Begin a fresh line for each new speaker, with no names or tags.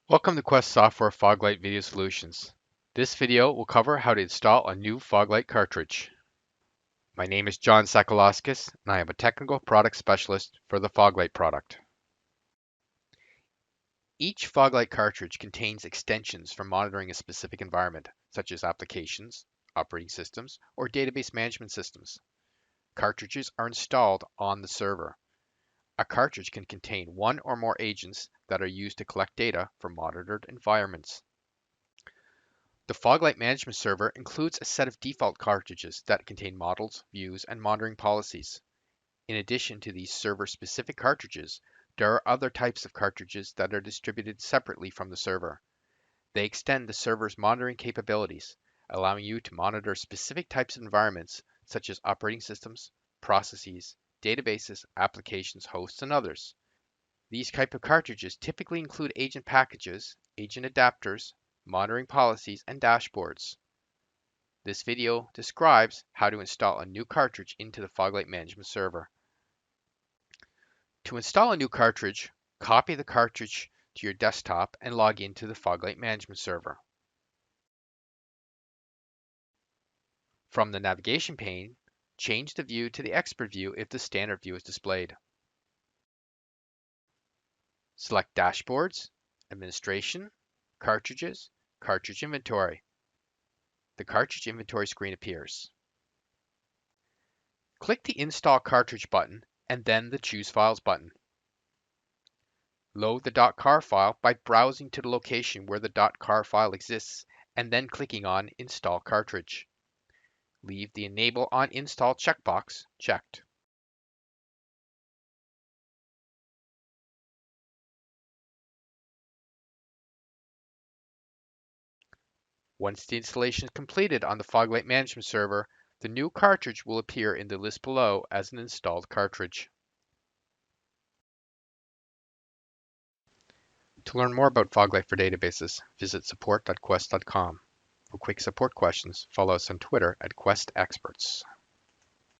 Welcome to Quest Software Foglight Video Solutions. This video will cover how to install a new Foglight cartridge. My name is John Sakalauskas, and I am a technical product specialist for the Foglight product. Each Foglight cartridge contains extensions for monitoring a specific environment, such as applications, operating systems, or database management systems. Cartridges are installed on the server. A cartridge can contain one or more agents that are used to collect data from monitored environments. The Foglight Management Server includes a set of default cartridges that contain models, views, and monitoring policies. In addition to these server-specific cartridges, there are other types of cartridges that are distributed separately from the server. They extend the server's monitoring capabilities, allowing you to monitor specific types of environments such as operating systems, processes, databases, applications, hosts, and others. These type of cartridges typically include agent packages, agent adapters, monitoring policies, and dashboards. This video describes how to install a new cartridge into the Foglight Management Server. To install a new cartridge, copy the cartridge to your desktop and log into the Foglight Management Server. From the navigation pane, change the view to the expert view if the standard view is displayed. Select Dashboards, Administration, Cartridges, Cartridge Inventory. The cartridge inventory screen appears. Click the Install Cartridge button and then the Choose Files button. Load the .car file by browsing to the location where the .car file exists and then clicking on Install Cartridge. Leave the Enable on Install checkbox checked. Once the installation is completed on the Foglight Management Server, the new cartridge will appear in the list below as an installed cartridge. To learn more about Foglight for databases, visit support.quest.com. For quick support questions, follow us on Twitter at QuestExperts.